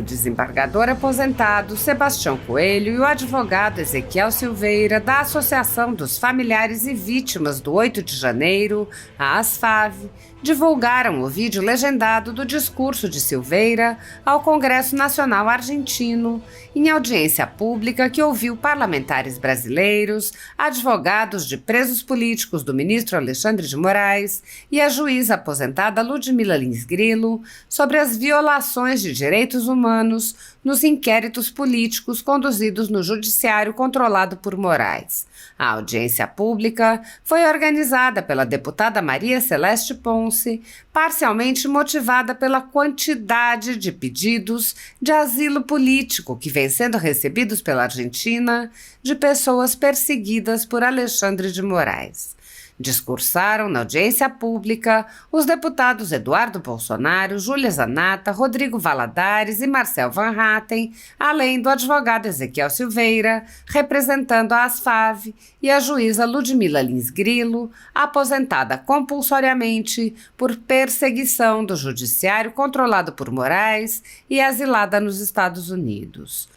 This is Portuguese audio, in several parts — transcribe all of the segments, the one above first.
O desembargador aposentado Sebastião Coelho e o advogado Ezequiel Silveira, da Associação dos Familiares e Vítimas do 8 de Janeiro, a ASFAV, divulgaram o vídeo legendado do discurso de Silveira ao Congresso Nacional Argentino, em audiência pública que ouviu parlamentares brasileiros, advogados de presos políticos do ministro Alexandre de Moraes e a juíza aposentada Ludmila Lins Grilo sobre as violações de direitos humanos nos inquéritos políticos conduzidos no judiciário controlado por Moraes. A audiência pública foi organizada pela deputada Maria Celeste Ponce, parcialmente motivada pela quantidade de pedidos de asilo político que vem sendo recebidos pela Argentina de pessoas perseguidas por Alexandre de Moraes. Discursaram na audiência pública os deputados Eduardo Bolsonaro, Júlia Zanatta, Rodrigo Valadares e Marcel Van Hatten, além do advogado Ezequiel Silveira, representando a ASFAV, e a juíza Ludmila Lins Grilo, aposentada compulsoriamente por perseguição do judiciário controlado por Moraes e asilada nos Estados Unidos.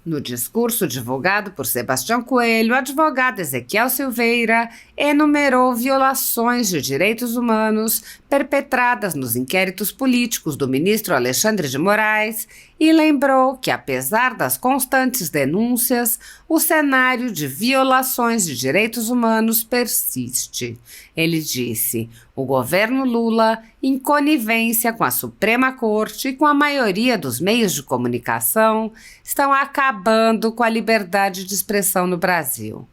No discurso divulgado por Sebastião Coelho, o advogado Ezequiel Silveira enumerou violações de direitos humanos perpetradas nos inquéritos políticos do ministro Alexandre de Moraes e lembrou que, apesar das constantes denúncias, o cenário de violações de direitos humanos persiste. Ele disse: o governo Lula, em conivência com a Suprema Corte e com a maioria dos meios de comunicação, estão acabando com a liberdade de expressão no Brasil.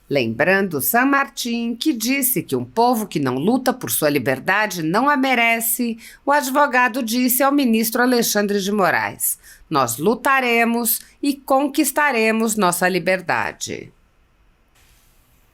Lembrando San Martín, que disse que um povo que não luta por sua liberdade não a merece, o advogado disse ao ministro Alexandre de Moraes: nós lutaremos e conquistaremos nossa liberdade.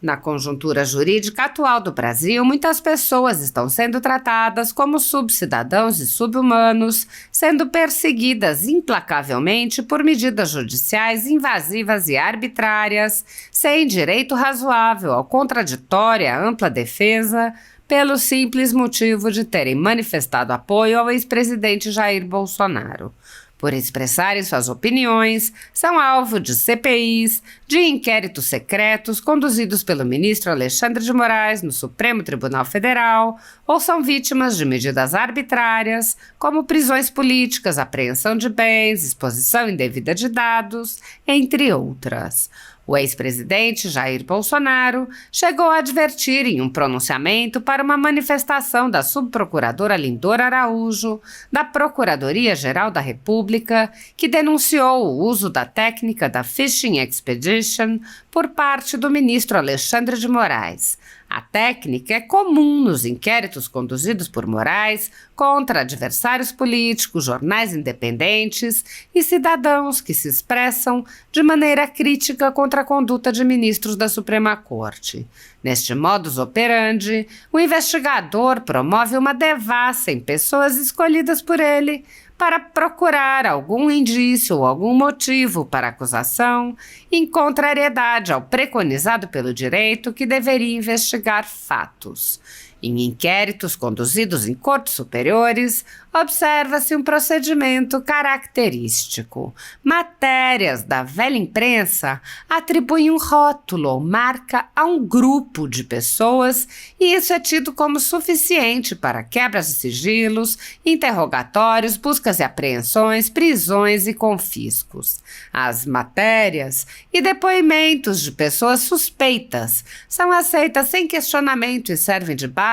Na conjuntura jurídica atual do Brasil, muitas pessoas estão sendo tratadas como subcidadãos e subhumanos, sendo perseguidas implacavelmente por medidas judiciais invasivas e arbitrárias, sem direito razoável ao contraditório e à ampla defesa, pelo simples motivo de terem manifestado apoio ao ex-presidente Jair Bolsonaro. Por expressarem suas opiniões, são alvo de CPIs, de inquéritos secretos conduzidos pelo ministro Alexandre de Moraes no Supremo Tribunal Federal, ou são vítimas de medidas arbitrárias, como prisões políticas, apreensão de bens, exposição indevida de dados, entre outras. O ex-presidente Jair Bolsonaro chegou a advertir em um pronunciamento para uma manifestação da subprocuradora Lindora Araújo, da Procuradoria-Geral da República, que denunciou o uso da técnica da Fishing Expedition por parte do ministro Alexandre de Moraes. A técnica é comum nos inquéritos conduzidos por Moraes contra adversários políticos, jornais independentes e cidadãos que se expressam de maneira crítica contra a conduta de ministros da Suprema Corte. Neste modus operandi, o investigador promove uma devassa em pessoas escolhidas por ele para procurar algum indício ou algum motivo para acusação, em contrariedade ao preconizado pelo direito que deveria investigar fatos. Em inquéritos conduzidos em cortes superiores, observa-se um procedimento característico. Matérias da velha imprensa atribuem um rótulo ou marca a um grupo de pessoas e isso é tido como suficiente para quebras de sigilos, interrogatórios, buscas e apreensões, prisões e confiscos. As matérias e depoimentos de pessoas suspeitas são aceitas sem questionamento e servem de base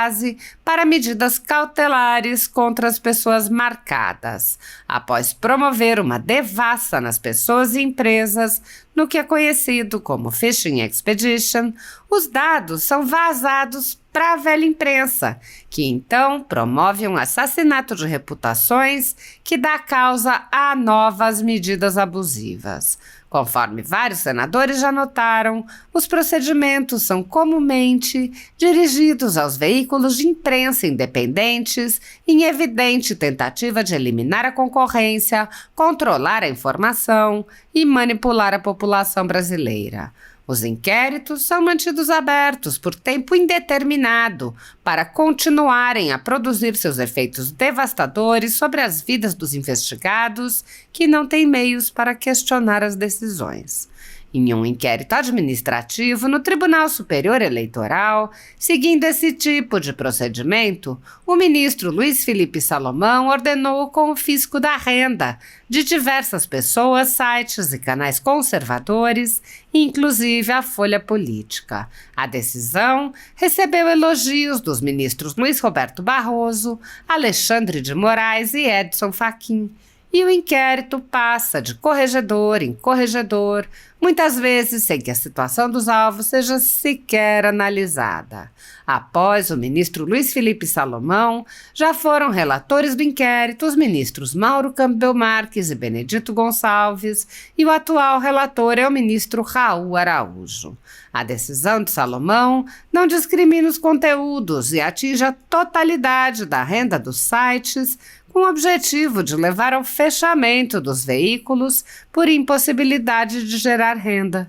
para medidas cautelares contra as pessoas marcadas, após promover uma devassa nas pessoas e empresas no que é conhecido como Fishing Expedition. Os dados são vazados para a velha imprensa, que então promove um assassinato de reputações que dá causa a novas medidas abusivas. Conforme vários senadores já notaram, os procedimentos são comumente dirigidos aos veículos de imprensa independentes em evidente tentativa de eliminar a concorrência, controlar a informação e manipular a população brasileira. Os inquéritos são mantidos abertos por tempo indeterminado para continuarem a produzir seus efeitos devastadores sobre as vidas dos investigados que não têm meios para questionar as decisões. Em um inquérito administrativo no Tribunal Superior Eleitoral, seguindo esse tipo de procedimento, o ministro Luiz Felipe Salomão ordenou o confisco da renda de diversas pessoas, sites e canais conservadores, inclusive a Folha Política. A decisão recebeu elogios dos ministros Luiz Roberto Barroso, Alexandre de Moraes e Edson Fachin. E o inquérito passa de corregedor em corregedor, muitas vezes sem que a situação dos alvos seja sequer analisada. Após o ministro Luiz Felipe Salomão, já foram relatores do inquérito os ministros Mauro Campbell Marques e Benedito Gonçalves, e o atual relator é o ministro Raul Araújo. A decisão de Salomão não discrimina os conteúdos e atinge a totalidade da renda dos sites, com o objetivo de levar ao fechamento dos veículos por impossibilidade de gerar renda.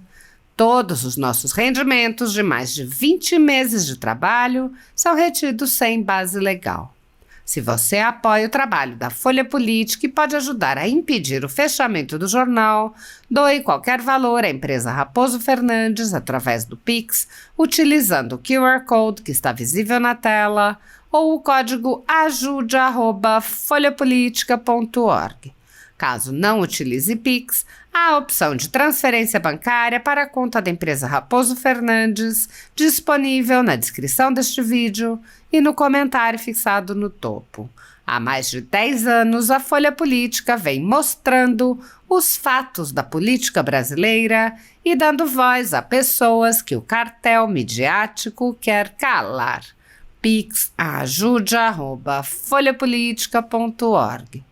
Todos os nossos rendimentos de mais de 20 meses de trabalho são retidos sem base legal. Se você apoia o trabalho da Folha Política e pode ajudar a impedir o fechamento do jornal, doe qualquer valor à empresa Raposo Fernandes através do Pix, utilizando o QR Code que está visível na tela, ou o código ajude@folhapolitica.org. Caso não utilize Pix, há a opção de transferência bancária para a conta da empresa Raposo Fernandes, disponível na descrição deste vídeo e no comentário fixado no topo. Há mais de 10 anos, a Folha Política vem mostrando os fatos da política brasileira e dando voz a pessoas que o cartel midiático quer calar. Pix ajude@folhapolitica.org.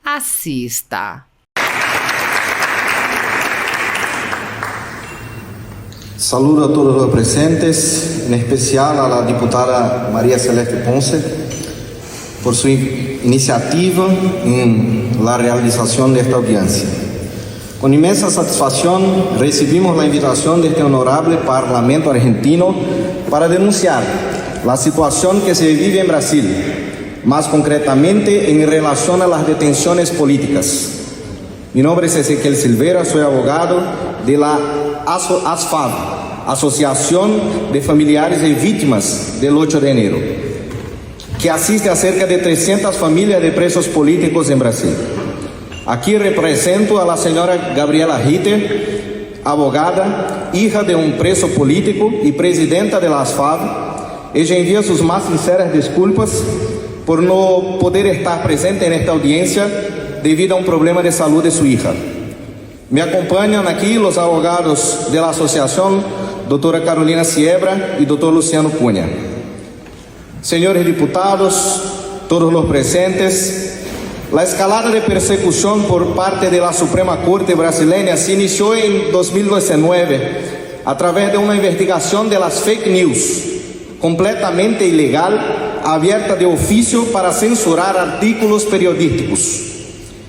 Assista. Saludo a todos los presentes, en especial a la diputada María Celeste Ponce, por su iniciativa en la realización de esta audiencia. Con inmensa satisfacción recibimos la invitación de este honorable Parlamento argentino para denunciar la situación que se vive en Brasil, más concretamente en relación a las detenciones políticas. Mi nombre es Ezequiel Silveira, soy abogado de la ASFAV, Asociación de Familiares y Víctimas del 8 de enero, que asiste a cerca de 300 familias de presos políticos en Brasil. Aquí represento a la señora Gabriela Ritter, abogada, hija de un preso político y presidenta de la ASFAV. Ella envía sus más sinceras disculpas por no poder estar presente en esta audiencia debido a un problema de salud de su hija. Me acompañan aquí los abogados de la asociación, doctora Carolina Siebra y doctor Luciano Cunha. Señores diputados, todos los presentes, la escalada de persecución por parte de la Suprema Corte brasileña se inició en 2019 a través de una investigación de las fake news, completamente ilegal, abierta de oficio para censurar artículos periodísticos.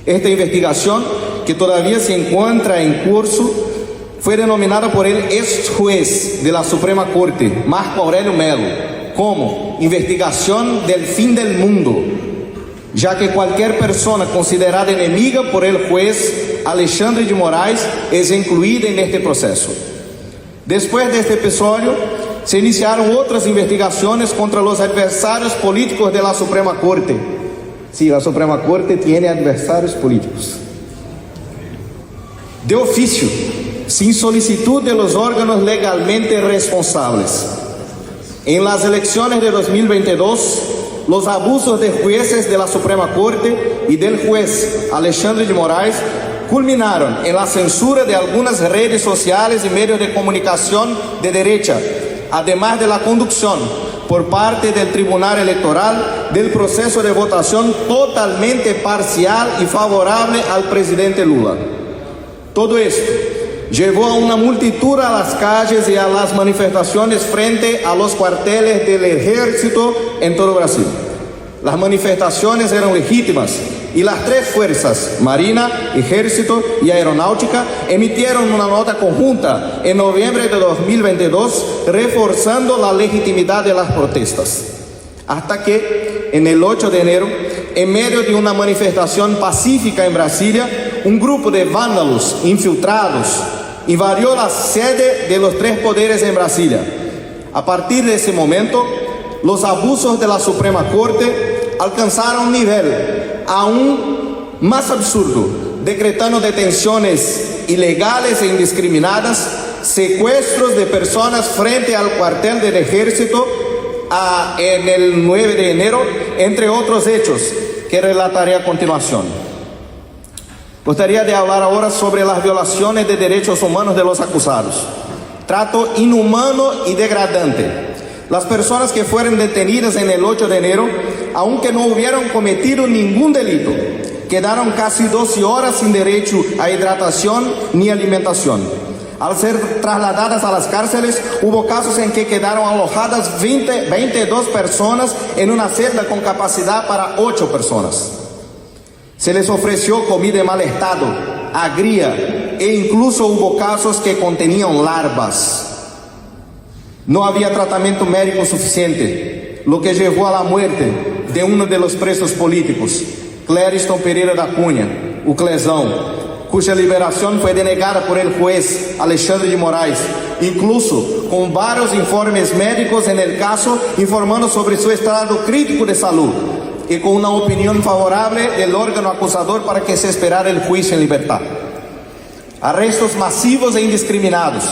Esta investigación, que todavía se encuentra en curso, fue denominada por el ex juez de la Suprema Corte, Marco Aurélio Melo, como investigación del fin del mundo, ya que cualquier persona considerada enemiga por el juez Alexandre de Moraes es incluida en este proceso. Después de este episodio, se iniciaron otras investigaciones contra los adversarios políticos de la Suprema Corte. Sí, la Suprema Corte tiene adversarios políticos. De oficio, sin solicitud de los órganos legalmente responsables. En las elecciones de 2022, los abusos de jueces de la Suprema Corte y del juez Alexandre de Moraes culminaron en la censura de algunas redes sociales y medios de comunicación de derecha, además de la conducción por parte del Tribunal Electoral del proceso de votación totalmente parcial y favorable al presidente Lula. Todo esto llevó a una multitud a las calles y a las manifestaciones frente a los cuarteles del ejército en todo Brasil. Las manifestaciones eran legítimas y las tres fuerzas, Marina, Ejército y Aeronáutica, emitieron una nota conjunta en noviembre de 2022 reforzando la legitimidad de las protestas. Hasta que, en el 8 de enero, en medio de una manifestación pacífica en Brasilia, un grupo de vándalos infiltrados invadió la sede de los tres poderes en Brasilia. A partir de ese momento, los abusos de la Suprema Corte alcanzaron un nivel aún más absurdo, decretando detenciones ilegales e indiscriminadas, secuestros de personas frente al cuartel del Ejército en el 9 de enero, entre otros hechos que relataré a continuación. Gostaria de hablar ahora sobre las violaciones de derechos humanos de los acusados. Trato inhumano y degradante. Las personas que fueron detenidas en el 8 de enero, aunque no hubieran cometido ningún delito, quedaron casi 12 horas sin derecho a hidratación ni alimentación. Al ser trasladadas a las cárceles, hubo casos en que quedaron alojadas 22 personas en una celda con capacidad para 8 personas. Se les ofreció comida en mal estado, agria, e incluso hubo casos que contenían larvas. No había tratamiento médico suficiente, lo que llevó a la muerte de uno de los presos políticos, Clériston Pereira da Cunha, o Clezão, cuya liberación fue denegada por el juez Alexandre de Moraes, incluso con varios informes médicos en el caso informando sobre su estado crítico de salud y con una opinión favorable del órgano acusador para que se esperara el juicio en libertad. Arrestos masivos e indiscriminados.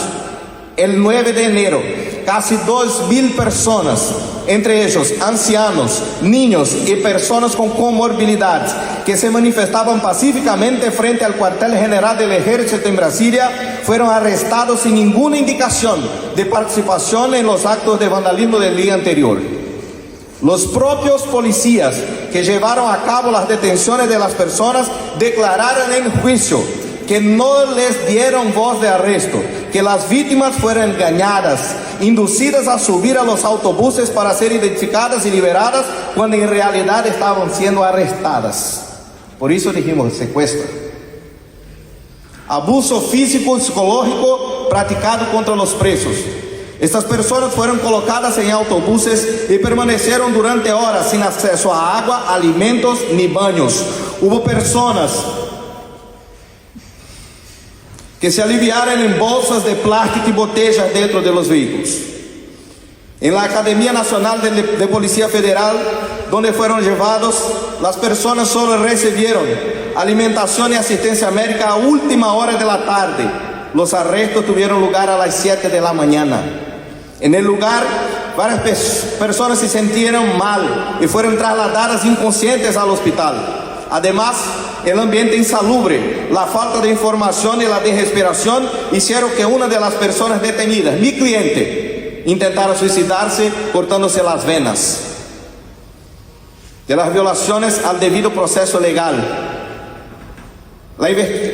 El 9 de enero, casi 2.000 personas, entre ellos ancianos, niños y personas con comorbilidades, que se manifestaban pacíficamente frente al cuartel general del Ejército en Brasilia, fueron arrestados sin ninguna indicación de participación en los actos de vandalismo del día anterior. Los propios policías que llevaron a cabo las detenciones de las personas declararon en juicio que no les dieron voz de arresto, que las víctimas fueron engañadas, inducidas a subir a los autobuses para ser identificadas y liberadas, cuando en realidad estaban siendo arrestadas. Por eso dijimos secuestro. Abuso físico y psicológico practicado contra los presos. Estas personas fueron colocadas en autobuses y permanecieron durante horas sin acceso a agua, alimentos ni baños. Hubo personas que se aliviaron en bolsas de plástico y botellas dentro de los vehículos. En la Academia Nacional de Policía Federal, donde fueron llevados, las personas solo recibieron alimentación y asistencia médica a última hora de la tarde. Los arrestos tuvieron lugar a las 7 de la mañana. En el lugar, varias personas se sintieron mal y fueron trasladadas inconscientes al hospital. Además, el ambiente insalubre, la falta de información y la desesperación hicieron que una de las personas detenidas, mi cliente, intentara suicidarse cortándose las venas. De las violaciones al debido proceso legal,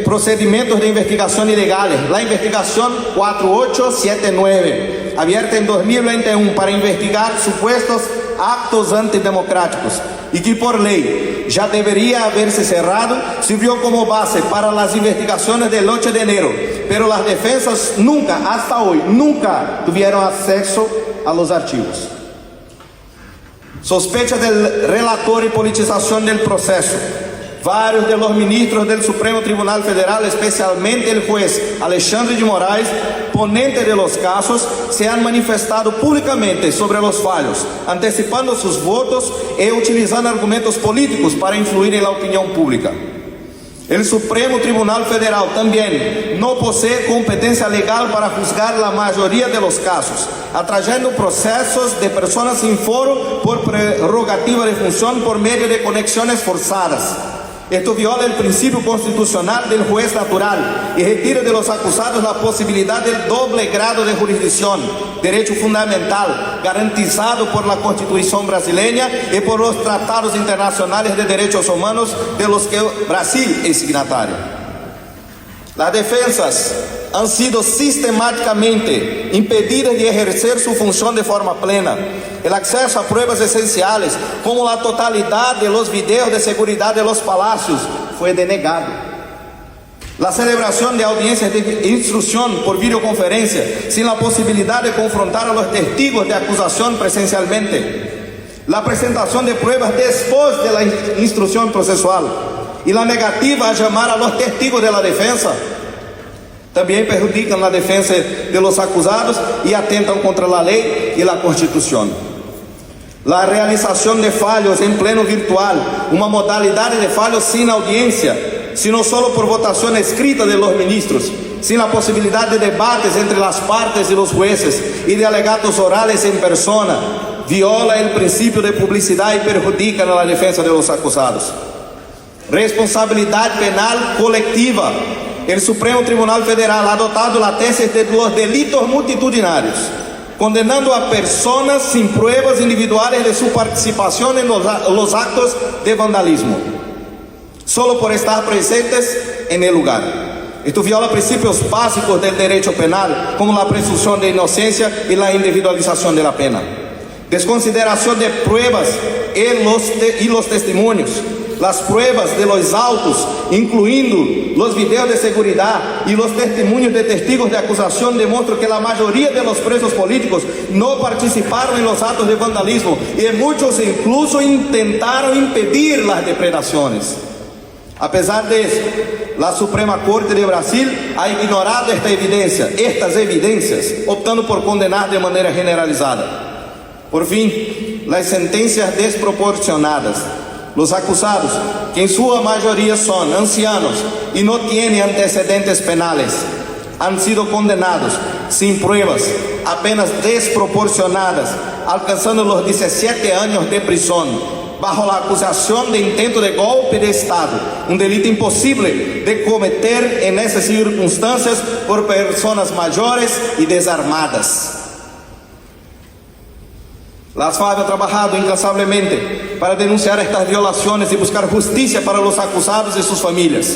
procedimientos de investigación ilegales, la investigación 4879, abierta en 2021 para investigar supuestos actos antidemocráticos y que por ley ya debería haberse cerrado, sirvió como base para las investigaciones del 8 de enero, pero las defensas hasta hoy, nunca tuvieron acceso a los archivos. Sospecha del relator y politización del proceso. Varios de los ministros del Supremo Tribunal Federal, especialmente el juez Alexandre de Moraes, ponente de los casos, se han manifestado públicamente sobre los fallos, anticipando sus votos y utilizando argumentos políticos para influir en la opinión pública. El Supremo Tribunal Federal también no posee competencia legal para juzgar la mayoría de los casos, atrayendo procesos de personas sin foro por prerrogativa de función por medio de conexiones forzadas. Esto viola el principio constitucional del juez natural y retira de los acusados la posibilidad del doble grado de jurisdicción, derecho fundamental garantizado por la Constitución brasileña y por los tratados internacionales de derechos humanos de los que Brasil es signatario. Las defensas han sido sistemáticamente impedidas de ejercer su función de forma plena. El acceso a pruebas esenciales, como la totalidad de los videos de seguridad de los palacios, fue denegado. La celebración de audiencias de instrucción por videoconferencia, sin la posibilidad de confrontar a los testigos de acusación presencialmente. La presentación de pruebas después de la instrucción procesual y la negativa a llamar a los testigos de la defensa también perjudican la defensa de los acusados y atentan contra la ley y la Constitución. La realización de fallos en pleno virtual, una modalidad de fallos sin audiencia, sino solo por votación escrita de los ministros, sin la posibilidad de debates entre las partes y los jueces y de alegatos orales en persona, viola el principio de publicidad y perjudica a la defensa de los acusados. Responsabilidad penal colectiva. El Supremo Tribunal Federal ha adoptado la tesis de los delitos multitudinarios, condenando a personas sin pruebas individuales de su participación en los actos de vandalismo, solo por estar presentes en el lugar. Esto viola principios básicos del derecho penal, como la presunción de inocencia y la individualización de la pena. Desconsideración de pruebas y los testimonios. Las pruebas de los autos, incluindo los videos de seguridad y los testimonios de testigos de acusación, demuestran que la mayoría de los presos políticos no participaron en los actos de vandalismo y muchos incluso intentaron impedir las depredaciones. A pesar de eso, la Suprema Corte de Brasil ha ignorado estas evidencias, optando por condenar de manera generalizada. Por fin, las sentencias desproporcionadas. Los acusados, que en su mayoría son ancianos y no tienen antecedentes penales, han sido condenados sin pruebas, apenas desproporcionadas, alcanzando los 17 años de prisión, bajo la acusación de intento de golpe de Estado, un delito imposible de cometer en esas circunstancias por personas mayores y desarmadas. Las FARC han trabajado incansablemente para denunciar estas violaciones y buscar justicia para los acusados y sus familias.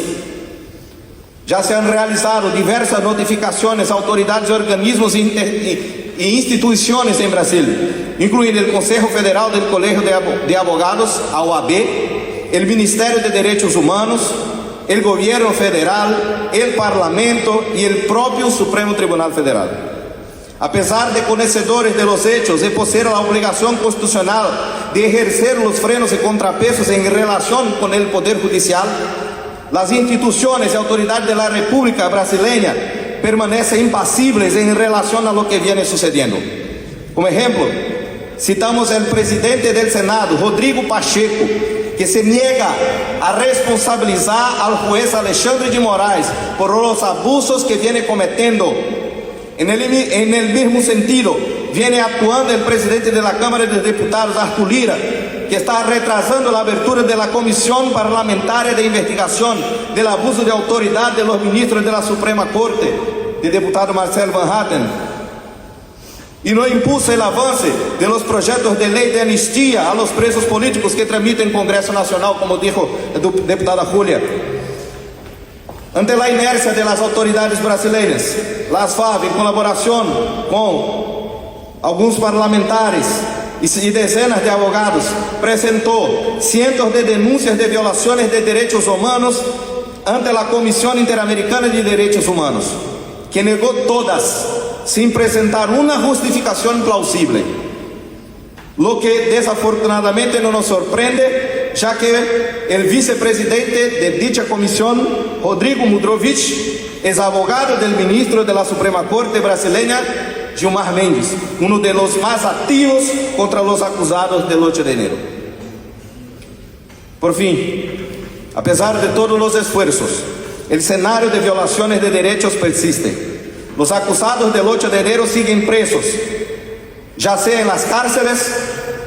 Ya se han realizado diversas notificaciones a autoridades, organismos e instituciones en Brasil, incluindo el Consejo Federal del Colegio de Abogados, a OAB, el Ministerio de Derechos Humanos, el Gobierno Federal, el Parlamento y el propio Supremo Tribunal Federal. A pesar de conocedores de los hechos y poseer la obligación constitucional de ejercer los frenos y contrapesos en relación con el Poder Judicial, las instituciones y autoridades de la República Brasileña permanecen impasibles en relación a lo que viene sucediendo. Como ejemplo, citamos al presidente del Senado, Rodrigo Pacheco, que se niega a responsabilizar al juez Alexandre de Moraes por los abusos que viene cometiendo. En el mismo sentido, viene actuando el presidente de la Cámara de Diputados, Arthur Lira, que está retrasando la abertura de la Comisión Parlamentaria de Investigación del abuso de autoridad de los ministros de la Suprema Corte, del diputado Marcelo Van Hatten, y no impulsa el avance de los proyectos de ley de amnistía a los presos políticos que tramita en Congreso Nacional, como dijo la diputada Julia. Ante la inercia de las autoridades brasileñas, las FARC, en colaboración con algunos parlamentares y decenas de abogados, presentó cientos de denuncias de violaciones de derechos humanos ante la Comisión Interamericana de Derechos Humanos, que negó todas sin presentar una justificación plausible. Lo que desafortunadamente no nos sorprende, ya que el vicepresidente de dicha comisión, Rodrigo Mudrovich, es abogado del ministro de la Suprema Corte brasileña, Gilmar Mendes, uno de los más activos contra los acusados del 8 de enero. Por fin, a pesar de todos los esfuerzos, el escenario de violaciones de derechos persiste. Los acusados del 8 de enero siguen presos, ya sea en las cárceles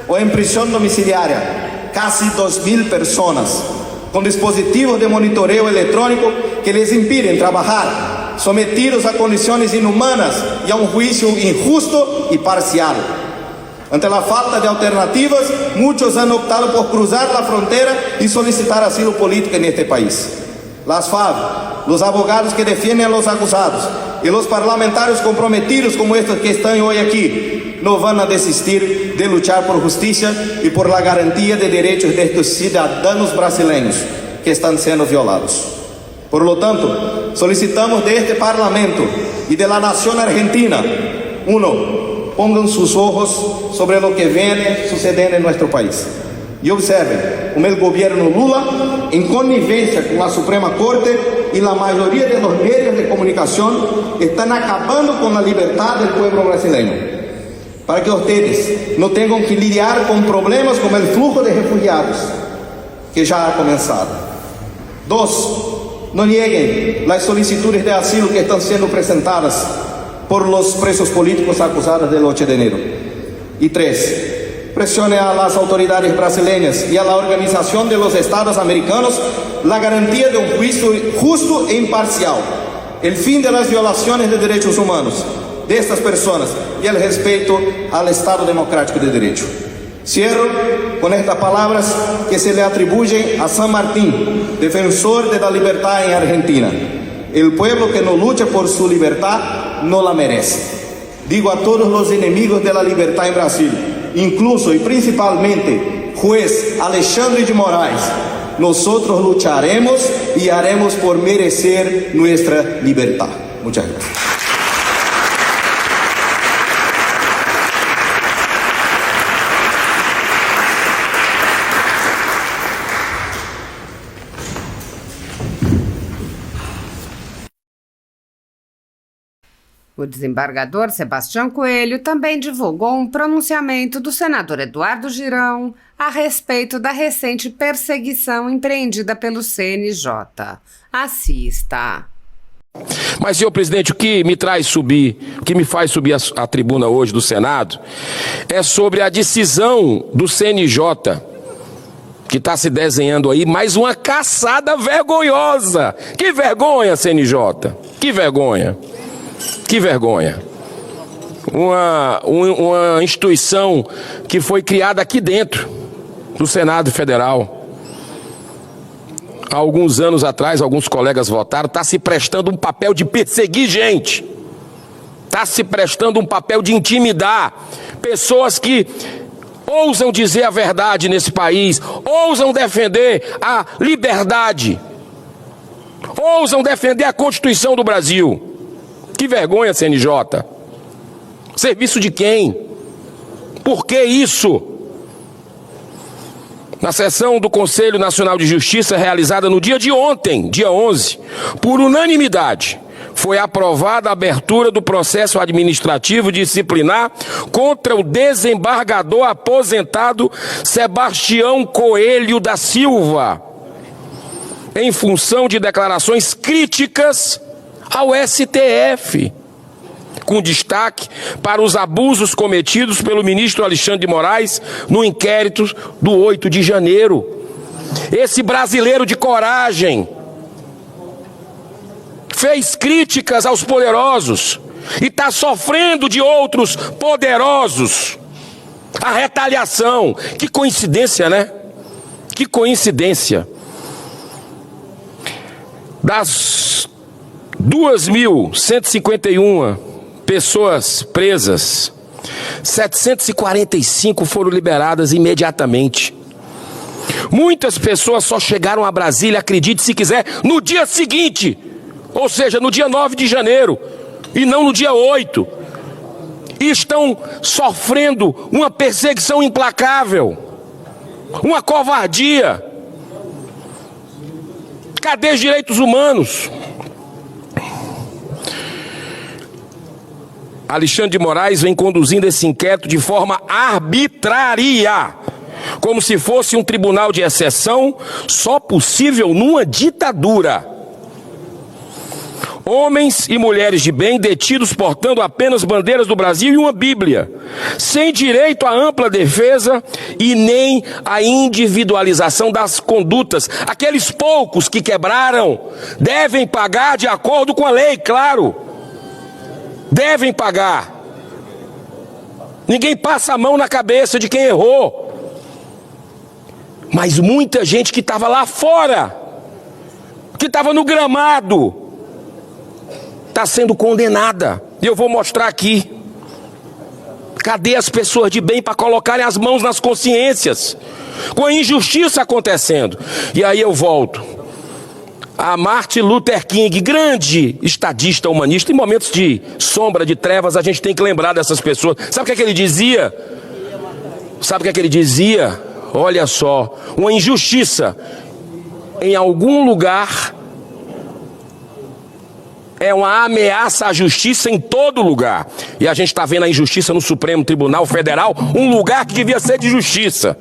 o en prisión domiciliaria, casi 2.000 personas, con dispositivos de monitoreo electrónico que les impiden trabajar, sometidos a condiciones inhumanas y a un juicio injusto y parcial. Ante la falta de alternativas, muchos han optado por cruzar la frontera y solicitar asilo político en este país. Las FARC los abogados que defienden a los acusados y los parlamentarios comprometidos como estos que están hoy aquí no van a desistir de luchar por justicia y por la garantía de derechos de estos ciudadanos brasileños que están siendo violados. Por lo tanto, solicitamos de este Parlamento y de la nación argentina, uno, pongan sus ojos sobre lo que viene sucediendo en nuestro país y observen como el gobierno Lula, en connivencia con la Suprema Corte y la mayoría de los medios de comunicación, están acabando con la libertad del pueblo brasileño, para que ustedes no tengan que lidiar con problemas como el flujo de refugiados que ya ha comenzado. Dos, no nieguen las solicitudes de asilo que están siendo presentadas por los presos políticos acusados del 8 de enero. Y tres, presione a las autoridades brasileñas y a la Organización de los Estados Americanos la garantía de un juicio justo e imparcial, el fin de las violaciones de derechos humanos de estas personas y el respeto al Estado Democrático de Derecho. Cierro con estas palabras que se le atribuyen a San Martín, defensor de la libertad en Argentina: el pueblo que no lucha por su libertad no la merece. Digo a todos los enemigos de la libertad en Brasil, incluso y principalmente juez Alexandre de Moraes, nosotros lucharemos y haremos por merecer nuestra libertad. Muchas gracias. O desembargador Sebastião Coelho também divulgou um pronunciamento do senador Eduardo Girão a respeito da recente perseguição empreendida pelo CNJ. Assista. Mas, senhor presidente, o que me faz subir a tribuna hoje do Senado é sobre a decisão do CNJ, que está se desenhando aí mais uma caçada vergonhosa. Que vergonha, CNJ! Que vergonha! Que vergonha! Uma instituição que foi criada aqui dentro do Senado Federal. Há alguns anos atrás, alguns colegas votaram, está se prestando um papel de perseguir gente. Está se prestando um papel de intimidar pessoas que ousam dizer a verdade nesse país, ousam defender a liberdade, ousam defender a Constituição do Brasil. Que vergonha, CNJ! Serviço de quem? Por que isso? Na sessão do Conselho Nacional de Justiça, realizada no dia de ontem, dia 11, por unanimidade, foi aprovada a abertura do processo administrativo disciplinar contra o desembargador aposentado Sebastião Coelho da Silva, em função de declarações críticas ao STF, com destaque para os abusos cometidos pelo ministro Alexandre de Moraes no inquérito do 8 de janeiro. Esse brasileiro de coragem fez críticas aos poderosos e está sofrendo de outros poderosos a retaliação. Que coincidência, né? Que coincidência. Das 2.151 pessoas presas, 745 foram liberadas imediatamente. Muitas pessoas só chegaram a Brasília, acredite se quiser, no dia seguinte, ou seja, no dia 9 de janeiro, e não no dia 8. E estão sofrendo uma perseguição implacável, uma covardia. Cadê os direitos humanos? Alexandre de Moraes vem conduzindo esse inquérito de forma arbitrária, como se fosse um tribunal de exceção só possível numa ditadura. Homens e mulheres de bem detidos portando apenas bandeiras do Brasil e uma Bíblia, sem direito à ampla defesa e nem à individualização das condutas. Aqueles poucos que quebraram devem pagar de acordo com a lei, claro. Devem pagar. Ninguém passa a mão na cabeça de quem errou. Mas muita gente que estava lá fora, que estava no gramado, está sendo condenada. E eu vou mostrar aqui. Cadê as pessoas de bem para colocarem as mãos nas consciências? Com a injustiça acontecendo. E aí eu volto a Martin Luther King, grande estadista humanista. Em momentos de sombra, de trevas, a gente tem que lembrar dessas pessoas. Sabe o que é que ele dizia? Sabe o que é que ele dizia? Olha só, uma injustiça em algum lugar é uma ameaça à justiça em todo lugar. E a gente está vendo a injustiça no Supremo Tribunal Federal, um lugar que devia ser de justiça.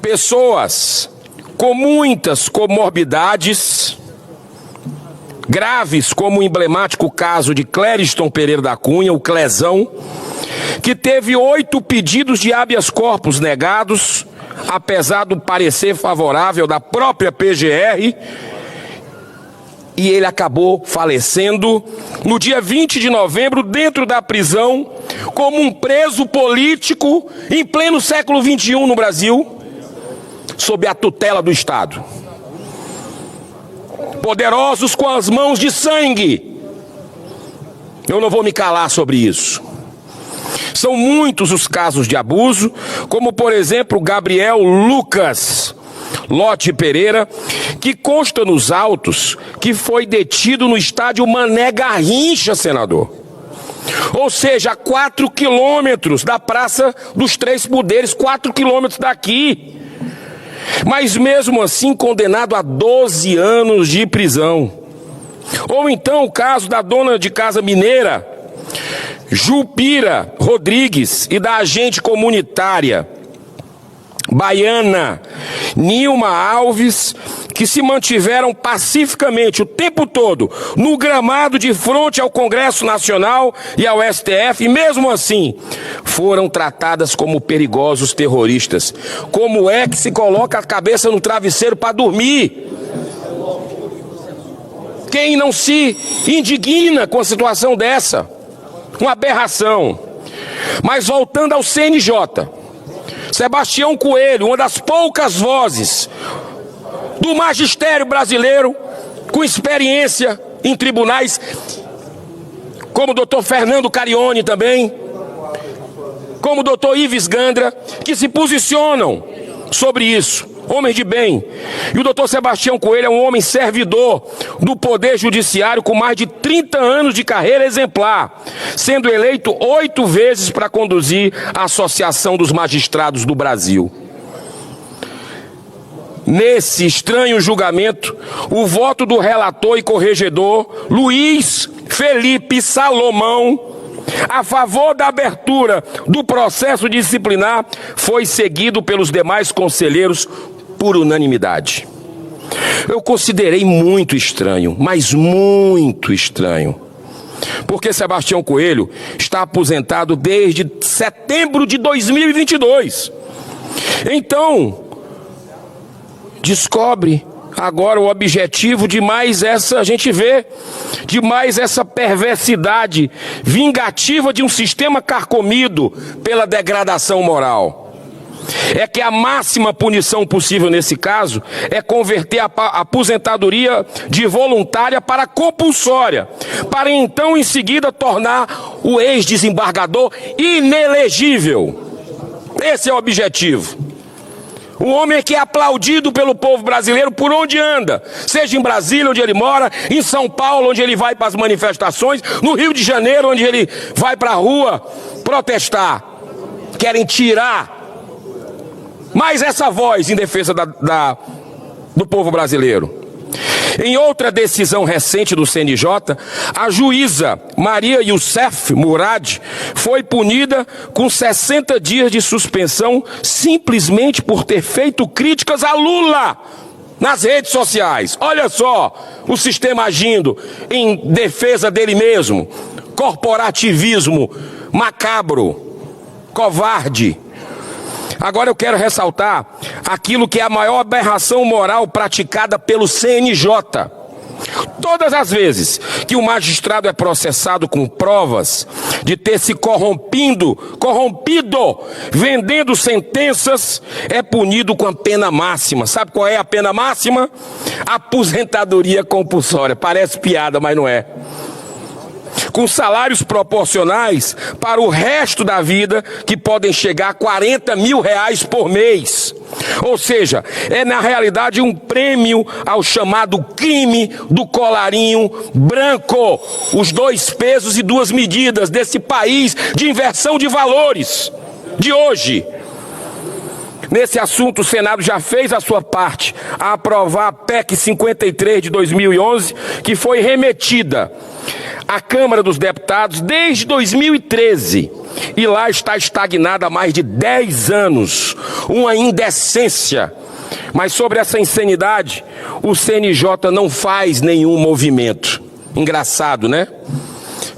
Pessoas com muitas comorbidades graves, como o emblemático caso de Clériston Pereira da Cunha, o Clezão, que teve 8 pedidos de habeas corpus negados, apesar do parecer favorável da própria PGR, e ele acabou falecendo no dia 20 de novembro, dentro da prisão, como um preso político em pleno século XXI no Brasil, sob a tutela do Estado. Poderosos com as mãos de sangue. Eu não vou me calar sobre isso. São muitos os casos de abuso, como por exemplo Gabriel Lucas Lote Pereira, que consta nos autos que foi detido no estádio Mané Garrincha, senador. Ou seja, a 4 quilômetros da Praça dos Três Poderes, 4 quilômetros daqui. Mas mesmo assim condenado a 12 anos de prisão. Ou então o caso da dona de casa mineira, Jupira Rodrigues, e da agente comunitária baiana Nilma Alves, que se mantiveram pacificamente o tempo todo no gramado de frente ao Congresso Nacional e ao STF, e mesmo assim foram tratadas como perigosos terroristas. Como é que se coloca a cabeça no travesseiro para dormir? Quem não se indigna com a situação dessa? Uma aberração. Mas voltando ao CNJ, Sebastião Coelho, uma das poucas vozes do magistério brasileiro com experiência em tribunais, como o doutor Fernando Carione também, como o doutor Ives Gandra, que se posicionam sobre isso, homens de bem. E o doutor Sebastião Coelho é um homem servidor do Poder Judiciário com mais de 30 anos de carreira exemplar, sendo eleito 8 vezes para conduzir a Associação dos Magistrados do Brasil. Nesse estranho julgamento, o voto do relator e corregedor Luiz Felipe Salomão a favor da abertura do processo disciplinar foi seguido pelos demais conselheiros por unanimidade. Eu considerei muito estranho, mas muito estranho, porque Sebastião Coelho está aposentado desde setembro de 2022. Então, descobre agora o objetivo de mais essa, a gente vê, de mais essa perversidade vingativa de um sistema carcomido pela degradação moral. É que a máxima punição possível nesse caso é converter a aposentadoria de voluntária para compulsória, para então em seguida tornar o ex-desembargador inelegível. Esse é o objetivo. Um homem que é aplaudido pelo povo brasileiro por onde anda, seja em Brasília, onde ele mora, em São Paulo, onde ele vai para as manifestações, no Rio de Janeiro, onde ele vai para a rua protestar. Querem tirar mais essa voz em defesa do povo brasileiro. Em outra decisão recente do CNJ, a juíza Maria Youssef Murad foi punida com 60 dias de suspensão simplesmente por ter feito críticas a Lula nas redes sociais. Olha só o sistema agindo em defesa dele mesmo. Corporativismo macabro, covarde. Agora eu quero ressaltar aquilo que é a maior aberração moral praticada pelo CNJ. Todas as vezes que o magistrado é processado com provas de ter se corrompido, vendendo sentenças, é punido com a pena máxima. Sabe qual é a pena máxima? Aposentadoria compulsória. Parece piada, mas não é. Com salários proporcionais para o resto da vida, que podem chegar a R$40 mil por mês. Ou seja, é na realidade um prêmio ao chamado crime do colarinho branco. Os dois pesos e duas medidas desse país de inversão de valores de hoje. Nesse assunto, o Senado já fez a sua parte a aprovar a PEC 53 de 2011, que foi remetida à Câmara dos Deputados desde 2013 e lá está estagnada há mais de 10 anos. Uma indecência. Mas sobre essa insanidade, o CNJ não faz nenhum movimento. Engraçado, né?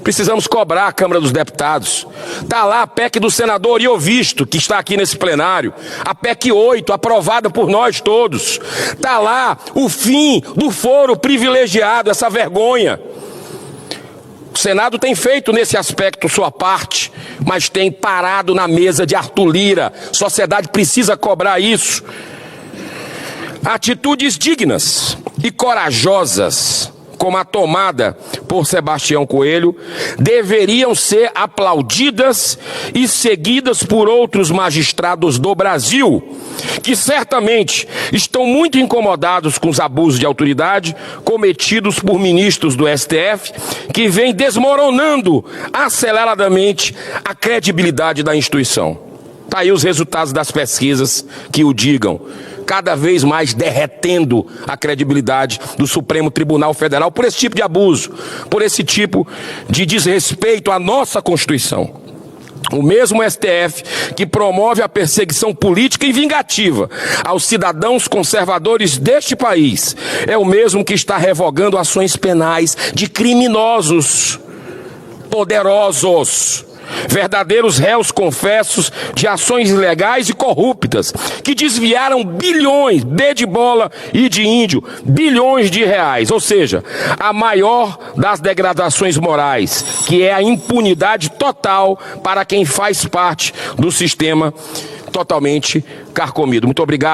Precisamos cobrar a Câmara dos Deputados. Está lá a PEC do senador Iovisto, que está aqui nesse plenário. A PEC 8, aprovada por nós todos. Está lá o fim do foro privilegiado, essa vergonha. O Senado tem feito nesse aspecto sua parte, mas tem parado na mesa de Arthur Lira. A sociedade precisa cobrar isso. Atitudes dignas e corajosas, como a tomada por Sebastião Coelho, deveriam ser aplaudidas e seguidas por outros magistrados do Brasil, que certamente estão muito incomodados com os abusos de autoridade cometidos por ministros do STF, que vem desmoronando aceleradamente a credibilidade da instituição. Está aí os resultados das pesquisas que o digam. Cada vez mais derretendo a credibilidade do Supremo Tribunal Federal por esse tipo de abuso, por esse tipo de desrespeito à nossa Constituição. O mesmo STF que promove a perseguição política e vingativa aos cidadãos conservadores deste país é o mesmo que está revogando ações penais de criminosos poderosos, verdadeiros réus confessos de ações ilegais e corruptas, que desviaram bilhões, B de bola e de índio, bilhões de reais, ou seja, a maior das degradações morais, que é a impunidade total para quem faz parte do sistema totalmente carcomido. Muito obrigado.